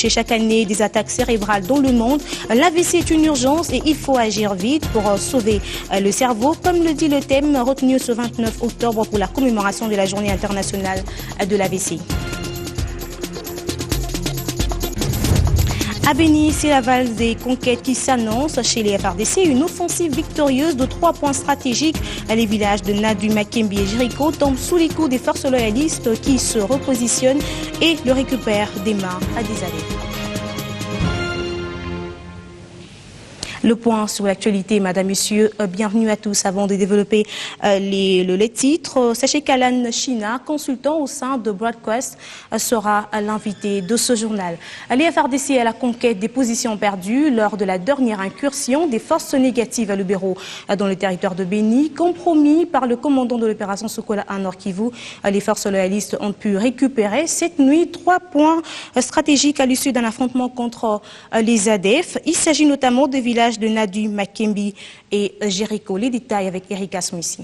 toucher chaque année des attaques cérébrales dans le monde. L'AVC est une urgence et il faut agir vite pour sauver le cerveau, comme le dit le thème retenu ce 29 octobre pour la commémoration de la Journée internationale de l'AVC. À Béni, c'est la valse des conquêtes qui s'annonce chez les FARDC. Une offensive victorieuse de 3 points stratégiques. Les villages de Nadu, Makembi et Jéricho tombent sous les coups des forces loyalistes qui se repositionnent et le récupèrent des mains à des alliés. Le point sur l'actualité, madame, monsieur, bienvenue à tous. Avant de développer les titres, sachez qu'Alan China, consultant au sein de Broadcast, sera l'invité de ce journal. Les FARDC à la conquête des positions perdues lors de la dernière incursion des forces négatives à Lubero dans le territoire de Béni, compromis par le commandant de l'opération Sokola à Nord Kivu. Les forces loyalistes ont pu récupérer cette nuit 3 points stratégiques à l'issue d'un affrontement contre les ADF. Il s'agit notamment de villages de Nadu, Makembi et Jéricho. Les détails avec Erika Smissi.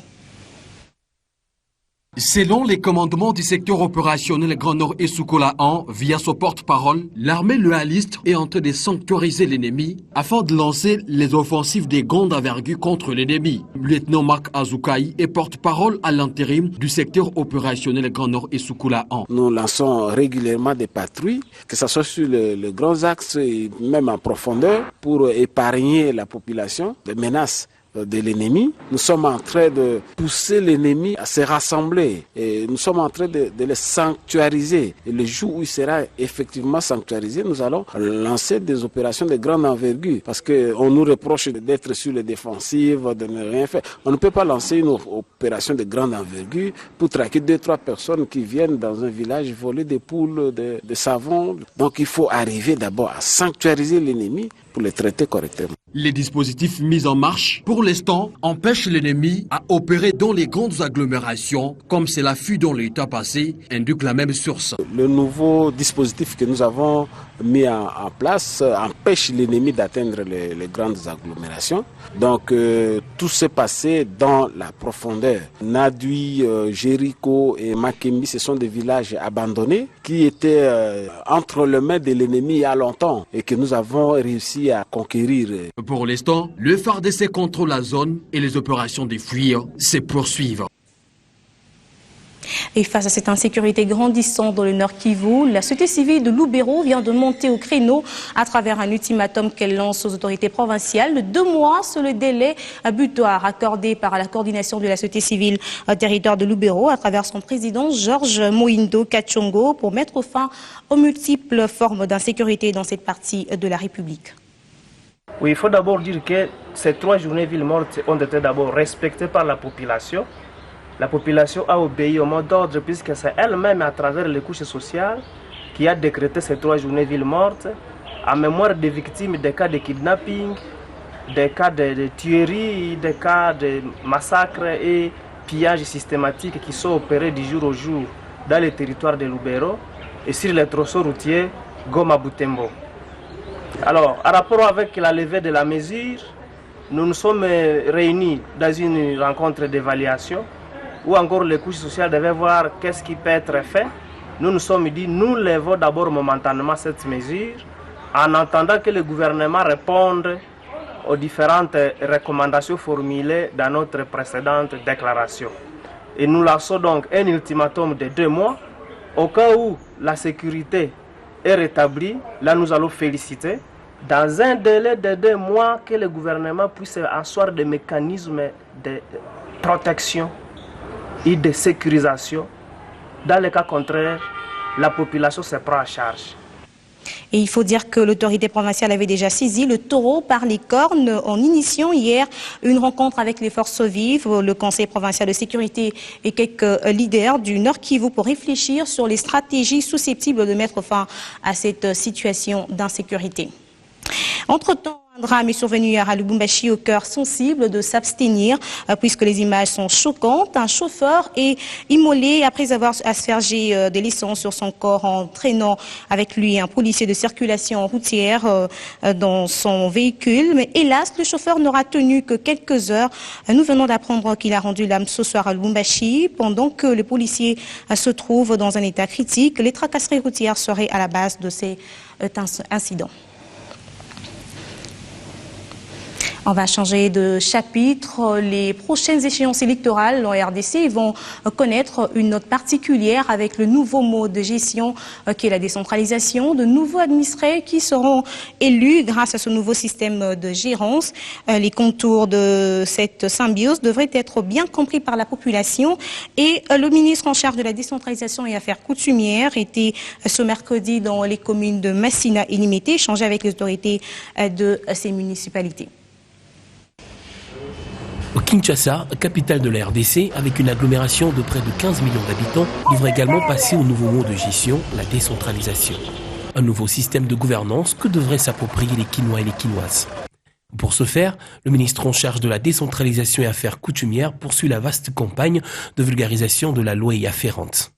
Selon les commandements du secteur opérationnel Grand Nord et Sokola 1, via son porte-parole, l'armée loyaliste est en train de sanctuariser l'ennemi afin de lancer les offensives des grandes envergures contre l'ennemi. Lieutenant Marc Azoukaï est porte-parole à l'intérim du secteur opérationnel Grand Nord et Sokola 1. Nous lançons régulièrement des patrouilles, que ce soit sur les grands axes et même en profondeur, pour épargner la population des menaces de l'ennemi. Nous sommes en train de pousser l'ennemi à se rassembler et nous sommes en train de le sanctuariser. Et le jour où il sera effectivement sanctuarisé, nous allons lancer des opérations de grande envergure parce qu'on nous reproche d'être sur les défensives, de ne rien faire. On ne peut pas lancer une opération de grande envergure pour traquer 2-3 personnes qui viennent dans un village voler des poules, de savon. Donc il faut arriver d'abord à sanctuariser l'ennemi pour le traiter correctement. Les dispositifs mis en marche, pour l'instant, empêchent l'ennemi à opérer dans les grandes agglomérations, comme cela fut dans l'état passé, indique la même source. Le nouveau dispositif que nous avons mis en place empêche l'ennemi d'atteindre les grandes agglomérations. Donc tout s'est passé dans la profondeur. Nadui, Jéricho et Makembi, ce sont des villages abandonnés qui étaient entre les mains de l'ennemi il y a longtemps et que nous avons réussi à conquérir. Pour l'instant, le FARDC contrôle la zone et les opérations de fuir se poursuivent. Et face à cette insécurité grandissante dans le Nord Kivu, la société civile de Lubero vient de monter au créneau à travers un ultimatum qu'elle lance aux autorités provinciales. 2 mois sur le délai butoir accordé par la coordination de la société civile au territoire de Lubero à travers son président Georges Moindo Kachongo pour mettre fin aux multiples formes d'insécurité dans cette partie de la République. Oui, il faut d'abord dire que ces 3 journées villes mortes ont été d'abord respectées par la population. La population a obéi au mot d'ordre puisque c'est elle-même à travers les couches sociales qui a décrété ces 3 journées villes mortes en mémoire des victimes des cas de kidnapping, des cas de tueries, des cas de massacres et pillages systématiques qui sont opérés du jour au jour dans les territoires de Lubero et sur les tronçons routiers Goma-Butembo. Alors, en rapport avec la levée de la mesure, nous nous sommes réunis dans une rencontre d'évaluation où encore les couches sociales devaient voir qu'est-ce qui peut être fait. Nous nous sommes dit, nous levons d'abord momentanément cette mesure en attendant que le gouvernement réponde aux différentes recommandations formulées dans notre précédente déclaration. Et nous lançons donc un ultimatum de 2 mois. Au cas où la sécurité est rétablie, là nous allons féliciter. Dans un délai de 2 mois, que le gouvernement puisse asseoir des mécanismes de protection et de sécurisation. Dans le cas contraire, la population se prend en charge. Et il faut dire que l'autorité provinciale avait déjà saisi le taureau par les cornes en initiant hier une rencontre avec les forces vives, le Conseil provincial de sécurité et quelques leaders du Nord Kivu pour réfléchir sur les stratégies susceptibles de mettre fin à cette situation d'insécurité. Entre-temps, Un drame est survenu hier à Lubumbashi, au cœur sensible de s'abstenir puisque les images sont choquantes. Un chauffeur est immolé après avoir aspergé de l'essence sur son corps en traînant avec lui un policier de circulation routière dans son véhicule. Mais hélas, le chauffeur n'aura tenu que quelques heures. Nous venons d'apprendre qu'il a rendu l'âme ce soir à Lubumbashi pendant que le policier se trouve dans un état critique. Les tracasseries routières seraient à la base de ces incidents. On va changer de chapitre. Les prochaines échéances électorales en RDC vont connaître une note particulière avec le nouveau mode de gestion qui est la décentralisation. De nouveaux administrés qui seront élus grâce à ce nouveau système de gérance. Les contours de cette symbiose devraient être bien compris par la population. Et le ministre en charge de la décentralisation et affaires coutumières était ce mercredi dans les communes de Massina et Limité, échangé avec les autorités de ces municipalités. Au Kinshasa, capitale de la RDC, avec une agglomération de près de 15 millions d'habitants, devrait également passer au nouveau mot de gestion, la décentralisation. Un nouveau système de gouvernance que devraient s'approprier les Kinois et les Kinoises. Pour ce faire, le ministre en charge de la décentralisation et affaires coutumières poursuit la vaste campagne de vulgarisation de la loi y afférente.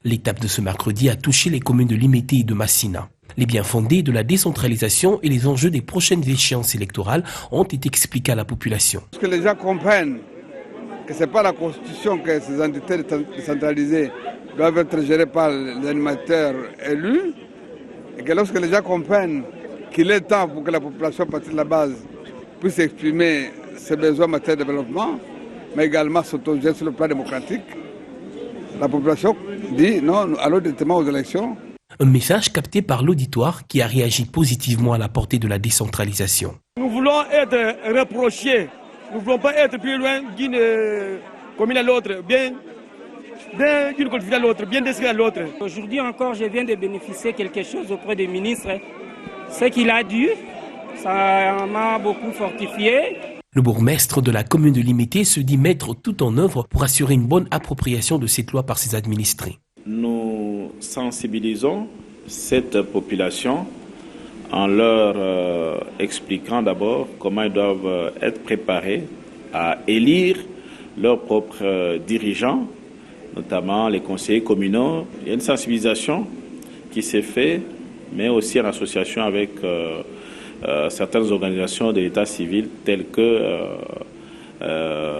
L'étape de ce mercredi a touché les communes de Limité et de Massina. Les biens fondés de la décentralisation et les enjeux des prochaines échéances électorales ont été expliqués à la population. Parce que les gens comprennent que ce n'est pas la Constitution que ces entités décentralisées doivent être gérées par les animateurs élus, et que lorsque les gens comprennent qu'il est temps pour que la population, à partir de la base, puisse exprimer ses besoins en matière de développement, mais également s'autoriser sur le plan démocratique, la population dit non, allons directement aux élections. Un message capté par l'auditoire qui a réagi positivement à la portée de la décentralisation. Nous voulons être rapprochés. Nous ne voulons pas être plus loin d'une commune à l'autre, bien d'une collectivité à l'autre, bien d'esprit à l'autre. Aujourd'hui encore, je viens de bénéficier quelque chose auprès des ministres. Ce qu'il a dit, ça m'a beaucoup fortifié. Le bourgmestre de la commune de Limité se dit mettre tout en œuvre pour assurer une bonne appropriation de cette loi par ses administrés. Nous sensibilisons cette population en leur expliquant d'abord comment ils doivent être préparés à élire leurs propres dirigeants, notamment les conseillers communaux. Il y a une sensibilisation qui s'est faite, mais aussi en association avec certaines organisations de l'état civil telles que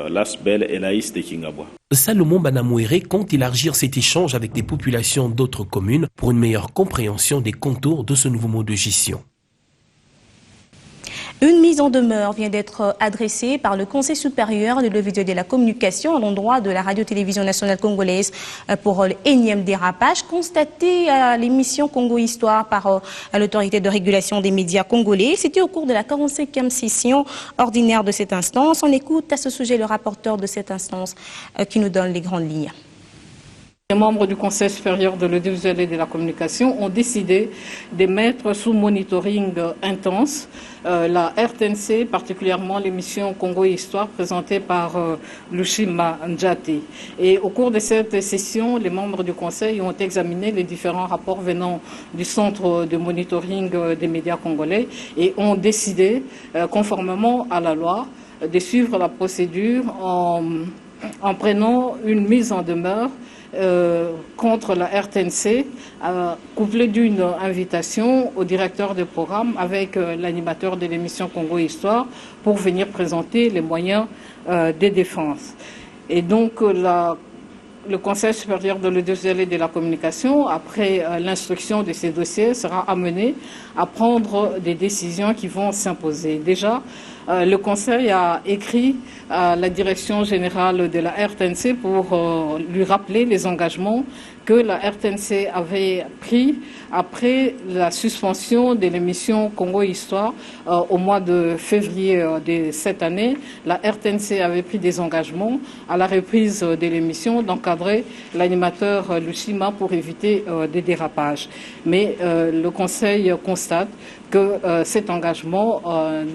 l'ASBEL et l'AIS de Kingabwa. Salomon Banamouéré compte élargir cet échange avec des populations d'autres communes pour une meilleure compréhension des contours de ce nouveau mode de gestion. Une mise en demeure vient d'être adressée par le Conseil supérieur de l'audiovisuel et de la communication à l'endroit de la radio-télévision nationale congolaise pour l'énième dérapage constaté à l'émission Congo Histoire par l'autorité de régulation des médias congolais. C'était au cours de la 45e session ordinaire de cette instance. On écoute à ce sujet le rapporteur de cette instance qui nous donne les grandes lignes. Les membres du Conseil supérieur de l'audiovisuel et de la communication ont décidé de mettre sous monitoring intense la RTNC, particulièrement l'émission Congo Histoire présentée par Lushima Njati. Et au cours de cette session, les membres du Conseil ont examiné les différents rapports venant du Centre de monitoring des médias congolais et ont décidé, conformément à la loi, de suivre la procédure en prenant une mise en demeure contre la RTNC, couplée d'une invitation au directeur de programme avec l'animateur de l'émission Congo Histoire pour venir présenter les moyens de défense. Et donc le Conseil supérieur de l'audiovisuel et de la communication, après l'instruction de ces dossiers, sera amené à prendre des décisions qui vont s'imposer. Déjà, le Conseil a écrit à la direction générale de la RTNC pour lui rappeler les engagements que la RTNC avait pris après la suspension de l'émission Congo Histoire au mois de février de cette année. La RTNC avait pris des engagements à la reprise de l'émission d'encadrer l'animateur Lushima pour éviter des dérapages. Mais le Conseil constate que cet engagement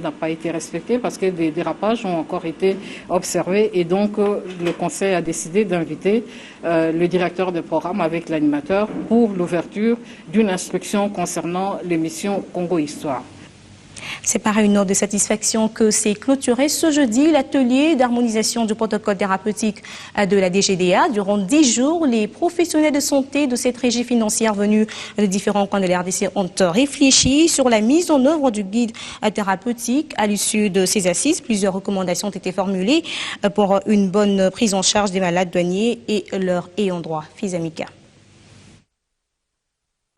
n'a pas été respecté parce que des dérapages ont encore été observés et donc le Conseil a décidé d'inviter le directeur de programme avec l'animateur pour l'ouverture d'une instruction concernant l'émission Congo Histoire. C'est par une note de satisfaction que s'est clôturé ce jeudi l'atelier d'harmonisation du protocole thérapeutique de la DGDA. Durant 10 jours, les professionnels de santé de cette régie financière venus de différents coins de la RDC ont réfléchi sur la mise en œuvre du guide thérapeutique. À l'issue de ces assises, plusieurs recommandations ont été formulées pour une bonne prise en charge des malades douaniers et leurs ayants droit. Fizamika.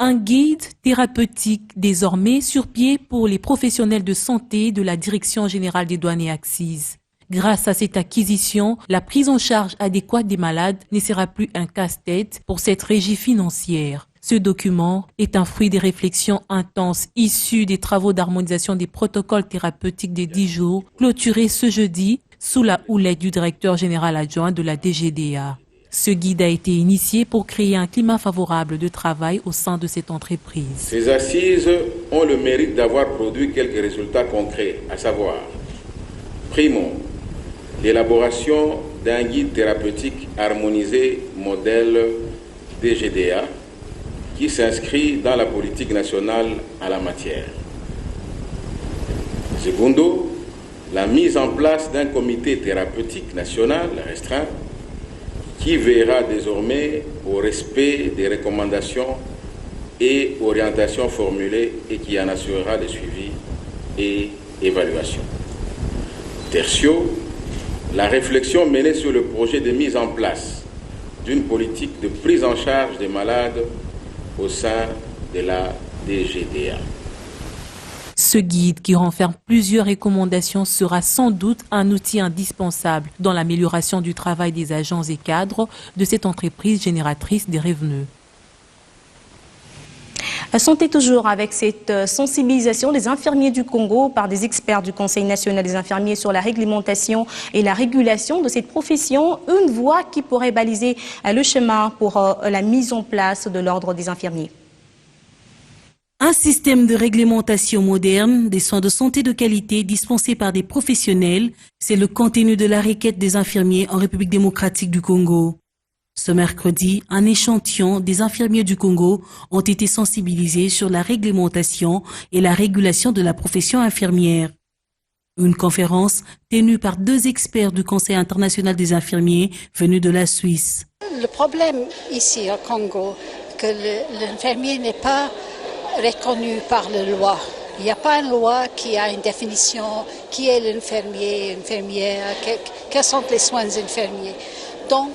Un guide thérapeutique désormais sur pied pour les professionnels de santé de la Direction générale des douanes et accises. Grâce à cette acquisition, la prise en charge adéquate des malades ne sera plus un casse-tête pour cette régie financière. Ce document est un fruit des réflexions intenses issues des travaux d'harmonisation des protocoles thérapeutiques des 10 jours, clôturés ce jeudi sous la houlette du directeur général adjoint de la DGDA. Ce guide a été initié pour créer un climat favorable de travail au sein de cette entreprise. Ces assises ont le mérite d'avoir produit quelques résultats concrets, à savoir, primo, l'élaboration d'un guide thérapeutique harmonisé modèle DGDA qui s'inscrit dans la politique nationale en la matière. Secondo, la mise en place d'un comité thérapeutique national restreint qui veillera désormais au respect des recommandations et orientations formulées et qui en assurera le suivi et évaluation. Tertio, la réflexion menée sur le projet de mise en place d'une politique de prise en charge des malades au sein de la DGDA. Ce guide, qui renferme plusieurs recommandations, sera sans doute un outil indispensable dans l'amélioration du travail des agents et cadres de cette entreprise génératrice des revenus. Santé toujours avec cette sensibilisation des infirmiers du Congo par des experts du Conseil national des infirmiers sur la réglementation et la régulation de cette profession, une voie qui pourrait baliser le chemin pour la mise en place de l'ordre des infirmiers. Un système de réglementation moderne des soins de santé de qualité dispensés par des professionnels, c'est le contenu de la requête des infirmiers en République démocratique du Congo. Ce mercredi, un échantillon des infirmiers du Congo ont été sensibilisés sur la réglementation et la régulation de la profession infirmière. Une conférence tenue par 2 experts du Conseil international des infirmiers venus de la Suisse. Le problème ici au Congo, que l'infirmier n'est pas reconnu par la loi. Il n'y a pas une loi qui a une définition, qui est l'infirmier, infirmière, quels sont les soins infirmiers. Donc,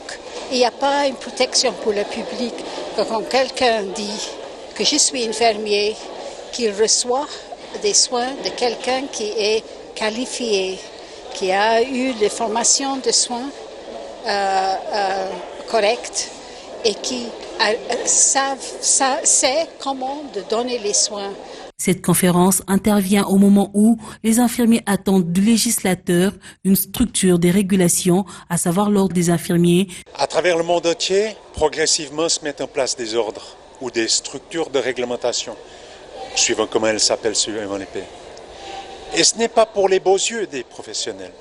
il n'y a pas une protection pour le public que quand quelqu'un dit que je suis infirmier, qu'il reçoit des soins de quelqu'un qui est qualifié, qui a eu des formations de soins correctes et qui sait comment de donner les soins. Cette conférence intervient au moment où les infirmiers attendent du législateur une structure de régulation, à savoir l'ordre des infirmiers. À travers le monde entier, progressivement se mettent en place des ordres ou des structures de réglementation, suivant comment elles s'appellent suivant les pays. Et ce n'est pas pour les beaux yeux des professionnels,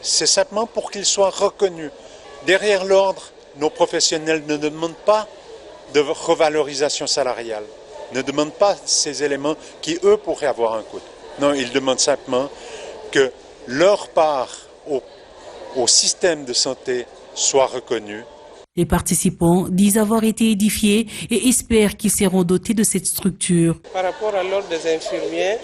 c'est simplement pour qu'ils soient reconnus. Derrière l'ordre, nos professionnels ne demandent pas de revalorisation salariale, ne demandent pas ces éléments qui, eux, pourraient avoir un coût. Non, ils demandent simplement que leur part au système de santé soit reconnue. Les participants disent avoir été édifiés et espèrent qu'ils seront dotés de cette structure. Par rapport à l'ordre des infirmiers,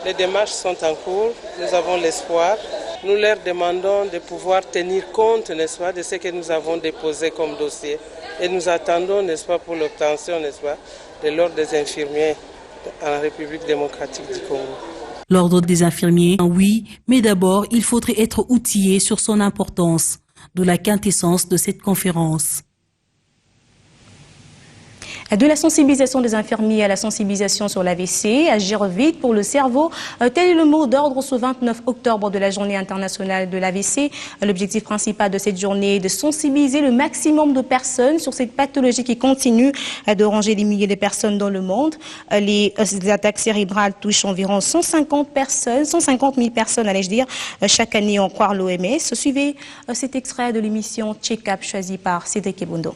les démarches sont en cours, nous avons l'espoir. Nous leur demandons de pouvoir tenir compte, n'est-ce pas, de ce que nous avons déposé comme dossier. Et nous attendons, n'est-ce pas, pour l'obtention, n'est-ce pas, de l'ordre des infirmiers en République démocratique du Congo. L'ordre des infirmiers, oui, mais d'abord, il faudrait être outillé sur son importance, de la quintessence de cette conférence. De la sensibilisation des infirmiers à la sensibilisation sur l'AVC, agir vite pour le cerveau, tel est le mot d'ordre ce 29 octobre de la journée internationale de l'AVC. L'objectif principal de cette journée est de sensibiliser le maximum de personnes sur cette pathologie qui continue de ranger des milliers de personnes dans le monde. Les attaques cérébrales touchent environ 150 000 personnes, allais-je dire, chaque année, en croire l'OMS. Suivez cet extrait de l'émission Check-up choisi par Cédric Ebondo.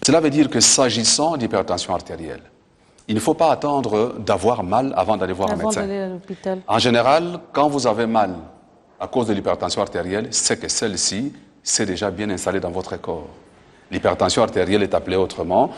Cela veut dire que s'agissant d'hypertension artérielle, Il ne faut pas attendre d'avoir mal avant d'aller voir un médecin. Avant d'aller à l'hôpital. En général, quand vous avez mal à cause de l'hypertension artérielle, c'est que celle-ci s'est déjà bien installée dans votre corps. L'hypertension artérielle est appelée autrement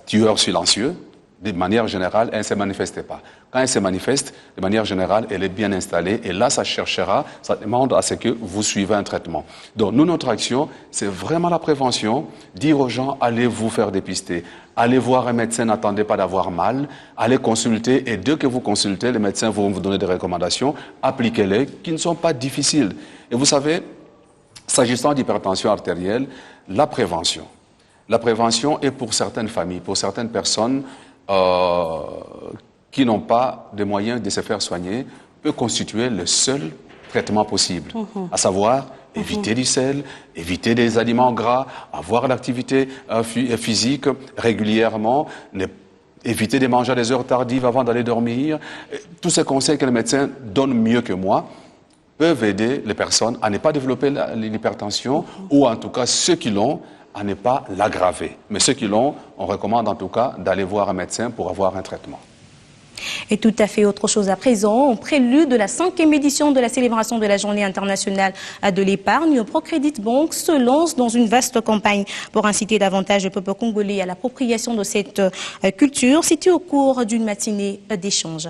tueur silencieux. De manière générale, elle ne se manifeste pas. Quand elle se manifeste, de manière générale, elle est bien installée et là, ça cherchera, ça demande à ce que vous suivez un traitement. Donc, nous, notre action, c'est vraiment la prévention, dire aux gens, allez vous faire dépister, allez voir un médecin, n'attendez pas d'avoir mal, allez consulter et dès que vous consultez, les médecins vont vous donner des recommandations, appliquez-les, qui ne sont pas difficiles. Et vous savez, s'agissant d'hypertension artérielle, la prévention est pour certaines familles, pour certaines personnes, qui n'ont pas de moyens de se faire soigner, peut constituer le seul traitement possible, à savoir éviter du sel, éviter des aliments gras, avoir l'activité physique régulièrement, éviter de manger à des heures tardives avant d'aller dormir. Tous ces conseils que les médecins donnent mieux que moi peuvent aider les personnes à ne pas développer l'hypertension ou en tout cas ceux qui l'ont à ne pas l'aggraver. Mais ceux qui l'ont, on recommande en tout cas d'aller voir un médecin pour avoir un traitement. Et tout à fait autre chose à présent. En prélude de la 5e édition de la célébration de la Journée internationale de l'épargne, Procrédit Bank se lance dans une vaste campagne pour inciter davantage le peuple congolais à l'appropriation de cette culture, située au cours d'une matinée d'échange.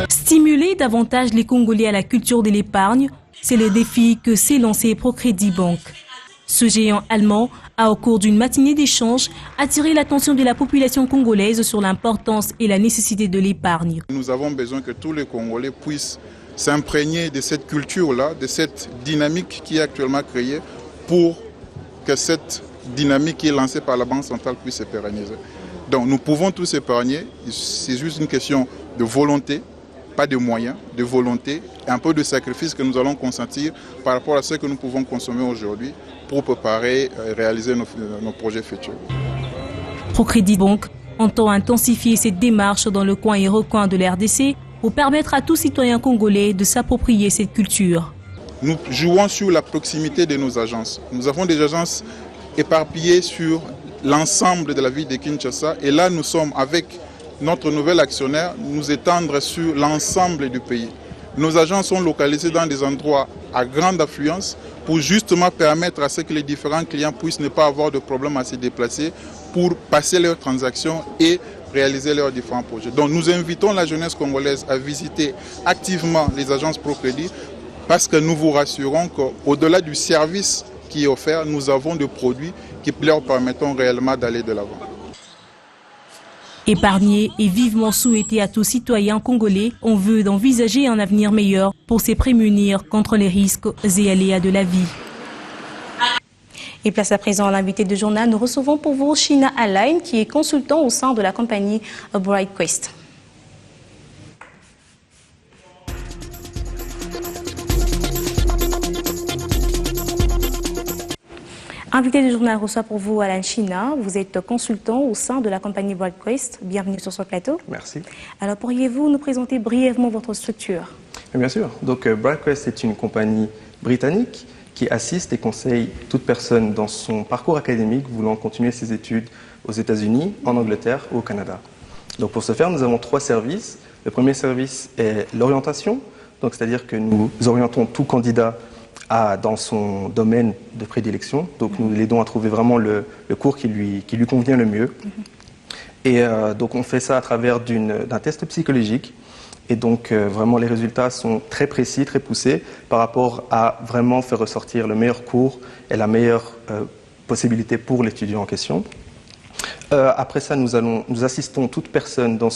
Stimuler davantage les Congolais à la culture de l'épargne, c'est le défi que s'est lancé Procrédit Bank. Ce géant allemand a, au cours d'une matinée d'échange, attiré l'attention de la population congolaise sur l'importance et la nécessité de l'épargne. Nous avons besoin que tous les Congolais puissent s'imprégner de cette culture-là, de cette dynamique qui est actuellement créée pour que cette dynamique qui est lancée par la Banque centrale puisse se pérenniser. Donc nous pouvons tous épargner, c'est juste une question de volonté, pas de moyens, de volonté, et un peu de sacrifice que nous allons consentir par rapport à ce que nous pouvons consommer aujourd'hui pour préparer et réaliser nos projets futurs. Procrédit Bank entend intensifier cette démarche dans le coin et recoin de la RDC pour permettre à tout citoyen congolais de s'approprier cette culture. Nous jouons sur la proximité de nos agences. Nous avons des agences éparpillées sur l'ensemble de la ville de Kinshasa et là nous sommes avec notre nouvel actionnaire, nous étendre sur l'ensemble du pays. Nos agences sont localisées dans des endroits à grande affluence pour justement permettre à ce que les différents clients puissent ne pas avoir de problème à se déplacer pour passer leurs transactions et réaliser leurs différents projets. Donc nous invitons la jeunesse congolaise à visiter activement les agences Procrédit parce que nous vous rassurons qu'au-delà du service qui est offert, nous avons des produits qui leur permettront réellement d'aller de l'avant. Épargner est vivement souhaité à tout citoyen congolais. On veut d'envisager un avenir meilleur pour se prémunir contre les risques et aléas de la vie. Et place à présent à l'invité du journal. Nous recevons pour vous China Alain, qui est consultant au sein de la compagnie BrightQuest. Invité du journal reçoit pour vous Alain China. Vous êtes consultant au sein de la compagnie BrightQuest. Bienvenue sur ce plateau. Merci. Alors pourriez-vous nous présenter brièvement votre structure? Bien sûr. Donc BrightQuest est une compagnie britannique qui assiste et conseille toute personne dans son parcours académique voulant continuer ses études aux États-Unis, en Angleterre ou au Canada. Donc pour ce faire, nous avons 3 services. Le premier service est l'orientation. Donc c'est-à-dire que nous orientons tout candidat dans son domaine de prédilection. Donc nous l'aidons à trouver vraiment le cours qui lui convient le mieux. Et donc on fait ça à travers d'un test psychologique. Et donc vraiment les résultats sont très précis, très poussés par rapport à vraiment faire ressortir le meilleur cours et la meilleure possibilité pour l'étudiant en question. Après ça, nous assistons toute personne dans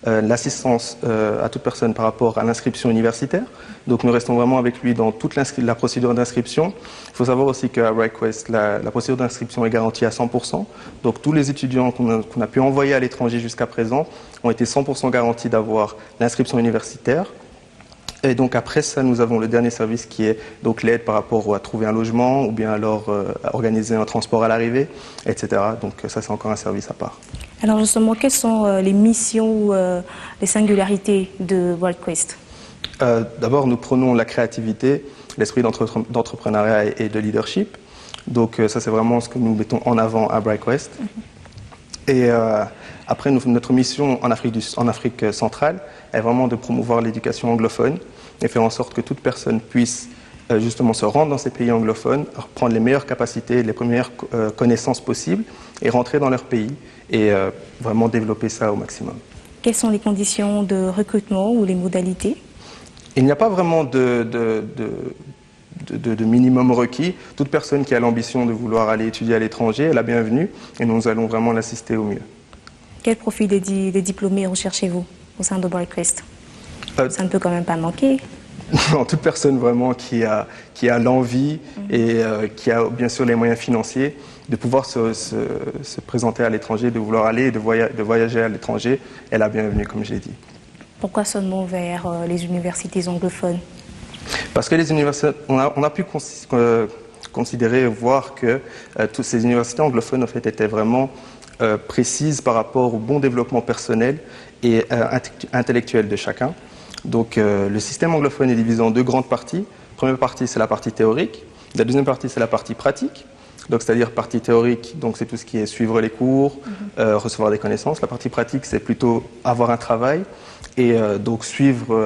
l'assistance à toute personne par rapport à l'inscription universitaire. Donc nous restons vraiment avec lui dans toute la procédure d'inscription. Il faut savoir aussi qu'à BrightQuest, la procédure d'inscription est garantie à 100%. Donc tous les étudiants qu'on a pu envoyer à l'étranger jusqu'à présent ont été 100% garantis d'avoir l'inscription universitaire. Et donc après ça, nous avons le dernier service qui est donc l'aide par rapport à trouver un logement ou bien alors à organiser un transport à l'arrivée, etc. Donc ça, c'est encore un service à part. Alors justement, quelles sont les missions ou les singularités de BrightQuest? D'abord, nous prenons la créativité, l'esprit d'entrepreneuriat et de leadership. Donc ça, c'est vraiment ce que nous mettons en avant à BrightQuest. Et après, notre mission en Afrique centrale est vraiment de promouvoir l'éducation anglophone et faire en sorte que toute personne puisse justement se rendre dans ces pays anglophones, prendre les meilleures capacités, les premières connaissances possibles et rentrer dans leur pays et vraiment développer ça au maximum. Quelles sont les conditions de recrutement ou les modalités? Il n'y a pas vraiment de minimum requis. Toute personne qui a l'ambition de vouloir aller étudier à l'étranger est la bienvenue et nous allons vraiment l'assister au mieux. Quel profil des diplômés recherchez-vous au sein de BrightQuest? Ça ne peut quand même pas manquer. Non, toute personne vraiment qui a l'envie et qui a bien sûr les moyens financiers de pouvoir se présenter à l'étranger, de vouloir aller et de voyager à l'étranger est la bienvenue, comme je l'ai dit. Pourquoi seulement vers les universités anglophones? Parce que les universités, on a pu considérer, voir que toutes ces universités anglophones en fait, étaient vraiment précises par rapport au bon développement personnel et intellectuel de chacun. Donc le système anglophone est divisé en deux grandes parties. La première partie, c'est la partie théorique. La deuxième partie, c'est la partie pratique. Donc c'est-à-dire partie théorique, donc c'est tout ce qui est suivre les cours, recevoir des connaissances. La partie pratique, c'est plutôt avoir un travail et donc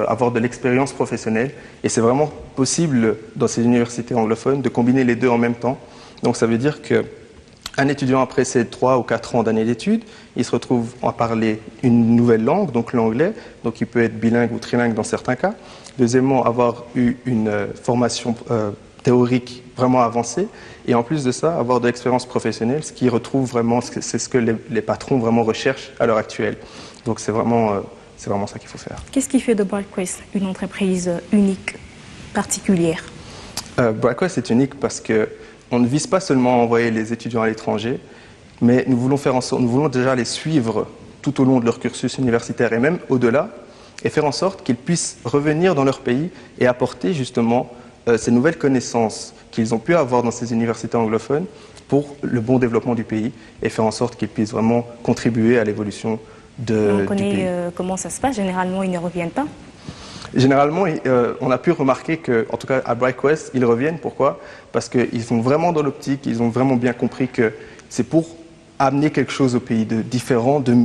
avoir de l'expérience professionnelle. Et c'est vraiment possible dans ces universités anglophones de combiner les deux en même temps. Donc ça veut dire qu'un étudiant, après ses 3 ou 4 ans d'années d'études, il se retrouve à parler une nouvelle langue, donc l'anglais, donc il peut être bilingue ou trilingue dans certains cas. Deuxièmement, avoir eu une formation théorique vraiment avancée, et en plus de ça, avoir de l'expérience professionnelle, ce qui retrouve vraiment, c'est ce que les patrons vraiment recherchent à l'heure actuelle. Donc c'est vraiment ça qu'il faut faire. Qu'est-ce qui fait de BrightQuest une entreprise unique, particulière? BrightQuest est unique parce qu'on ne vise pas seulement à envoyer les étudiants à l'étranger, mais nous voulons déjà les suivre tout au long de leur cursus universitaire et même au-delà, et faire en sorte qu'ils puissent revenir dans leur pays et apporter justement ces nouvelles connaissances qu'ils ont pu avoir dans ces universités anglophones pour le bon développement du pays et faire en sorte qu'ils puissent vraiment contribuer à l'évolution du pays. On connaît comment ça se passe, généralement ils ne reviennent pas? Généralement, on a pu remarquer qu'en tout cas à BrightQuest, ils reviennent. Pourquoi? Parce qu'ils sont vraiment dans l'optique, ils ont vraiment bien compris que c'est pour amener quelque chose au pays de différent, de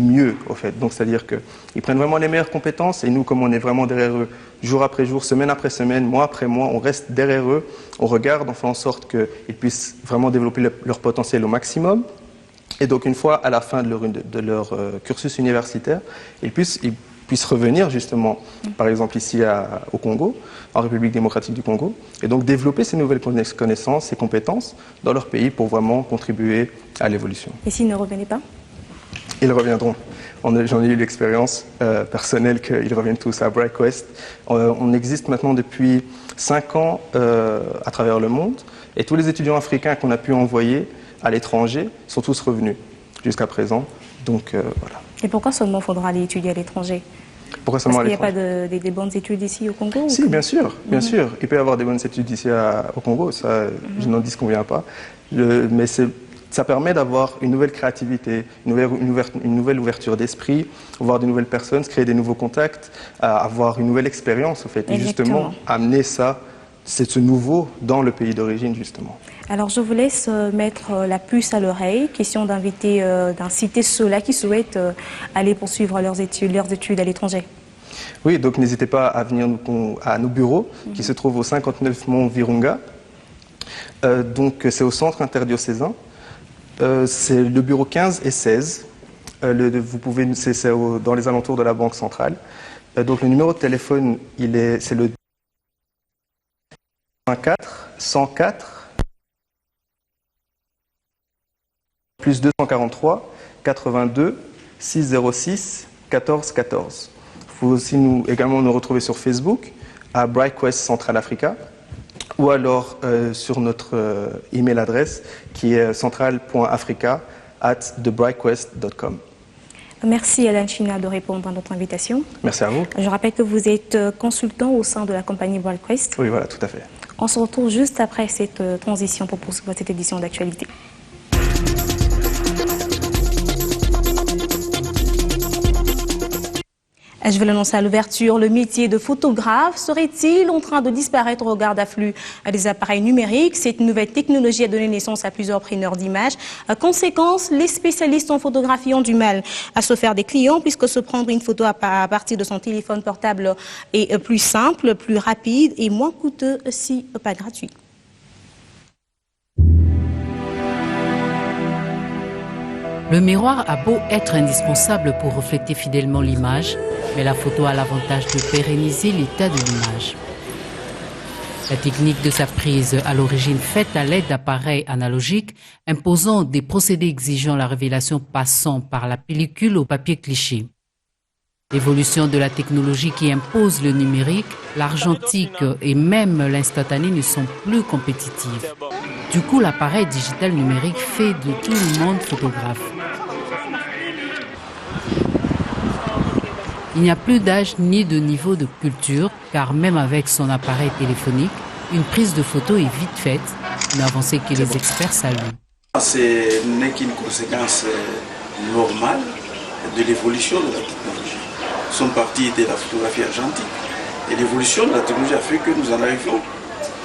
mieux, au fait. Donc, c'est-à-dire qu'ils prennent vraiment les meilleures compétences et nous, comme on est vraiment derrière eux, jour après jour, semaine après semaine, mois après mois, on reste derrière eux, on regarde, on fait en sorte qu'ils puissent vraiment développer leur potentiel au maximum. Et donc, une fois à la fin de leur cursus universitaire, ils puissent revenir justement, par exemple ici au Congo, en République démocratique du Congo, et donc développer ces nouvelles connaissances, ces compétences dans leur pays pour vraiment contribuer à l'évolution. Et s'ils ne revenaient pas? Ils reviendront. J'en ai eu l'expérience personnelle qu'ils reviennent tous à BrightQuest. On existe maintenant depuis 5 ans à travers le monde, et tous les étudiants africains qu'on a pu envoyer à l'étranger sont tous revenus jusqu'à présent. Donc voilà. Et pourquoi seulement faudra aller étudier à l'étranger? Pourquoi seulement à l'étranger? Parce qu'il n'y a pas des bonnes études ici au Congo? Si, bien sûr, bien sûr. Il peut y avoir des bonnes études ici au Congo, ça je n'en disconviens pas. Mais ça permet d'avoir une nouvelle créativité, une nouvelle ouverture d'esprit, voir de nouvelles personnes, créer des nouveaux contacts, avoir une nouvelle expérience, en fait, et justement amener ça, c'est ce nouveau dans le pays d'origine, justement. Alors, je vous laisse mettre la puce à l'oreille. Question d'inciter ceux-là qui souhaitent aller poursuivre leurs études à l'étranger. Oui, donc n'hésitez pas à venir à nos bureaux qui se trouvent au 59 Mont Virunga. Donc, c'est au centre interdiocésain. C'est le bureau 15 et 16. C'est dans les alentours de la Banque centrale. Donc, le numéro de téléphone, c'est le 104 plus 243 82 606 14 14. Il faut aussi également nous retrouver sur Facebook à BrightQuest Central Africa ou alors sur notre email adresse qui est central.africa@thebrightquest.com. Merci Alan China de répondre à notre invitation. Merci à vous. Je rappelle que vous êtes consultant au sein de la compagnie BrightQuest. Oui, voilà, tout à fait. On se retrouve juste après cette transition pour poursuivre cette édition d'actualité. Je vais l'annoncer à l'ouverture, le métier de photographe serait-il en train de disparaître au regard d'afflux des appareils numériques? Cette nouvelle technologie a donné naissance à plusieurs preneurs d'images. Conséquence, les spécialistes en photographie ont du mal à se faire des clients puisque se prendre une photo à partir de son téléphone portable est plus simple, plus rapide et moins coûteux si pas gratuit. Le miroir a beau être indispensable pour refléter fidèlement l'image, mais la photo a l'avantage de pérenniser l'état de l'image. La technique de sa prise, à l'origine faite à l'aide d'appareils analogiques, imposant des procédés exigeant la révélation passant par la pellicule au papier cliché. L'évolution de la technologie qui impose le numérique, l'argentique et même l'instantané ne sont plus compétitives. Du coup, l'appareil digital numérique fait de tout le monde photographe. Il n'y a plus d'âge ni de niveau de culture, car même avec son appareil téléphonique, une prise de photo est vite faite, une avancée que les experts saluent. Ce n'est qu'une conséquence normale de l'évolution de la technologie. Nous sommes partis de la photographie argentique et l'évolution de la technologie a fait que nous en arrivons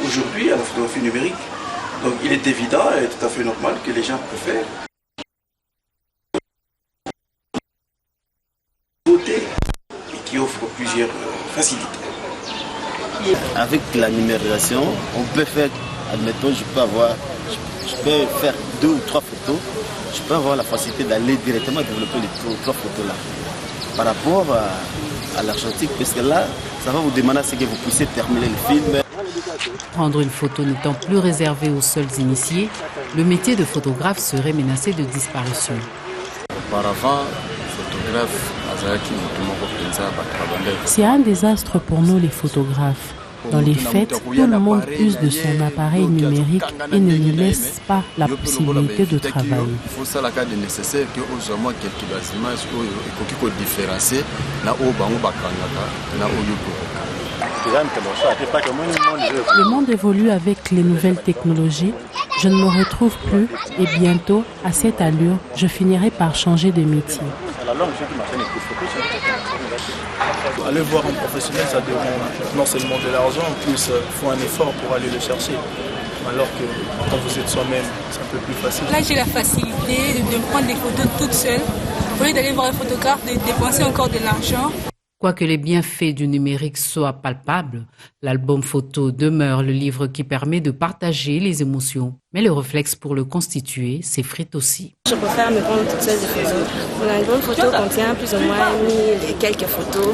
aujourd'hui à la photographie numérique. Donc il est évident et tout à fait normal que les gens préfèrent voter et qui offre plusieurs facilités. Avec la numérisation, on peut faire, admettons, je peux faire 2 ou 3 photos, je peux avoir la facilité d'aller directement développer les 3 photos là. Par rapport à l'argentique, parce que là, ça va vous demander à ce que vous puissiez terminer le film. Prendre une photo n'étant plus réservé aux seuls initiés, le métier de photographe serait menacé de disparition. Auparavant, photographe, c'est un désastre pour nous les photographes. Dans les faits, tout le monde use de son appareil numérique et ne nous laisse pas la possibilité de travailler. Il faut ça la cas nécessaire que aux hommes quelques images qui différencier là où Le monde évolue avec les nouvelles technologies. Je ne me retrouve plus et bientôt, à cette allure, je finirai par changer de métier. Aller voir un professionnel, ça demande non seulement de l'argent, en plus il faut un effort pour aller le chercher. Alors que quand vous êtes soi-même, c'est un peu plus facile. Là, j'ai la facilité de prendre des photos toute seule. Au lieu d'aller voir un photographe, de dépenser encore de l'argent. Quoique les bienfaits du numérique soient palpables, l'album photo demeure le livre qui permet de partager les émotions. Mais le réflexe pour le constituer s'effrite aussi. Je préfère me prendre toutes seule des photos. Mon album photo contient plus ou moins 1000 et quelques photos.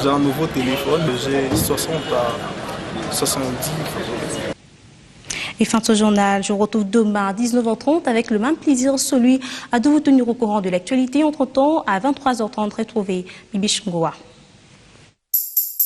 J'ai un nouveau téléphone, j'ai 60 à 70 photos. Et fin de ce journal, je vous retrouve demain à 19h30 avec le même plaisir, celui de vous tenir au courant de l'actualité. Entre-temps, à 23h30, retrouvez Bibi Ngoa.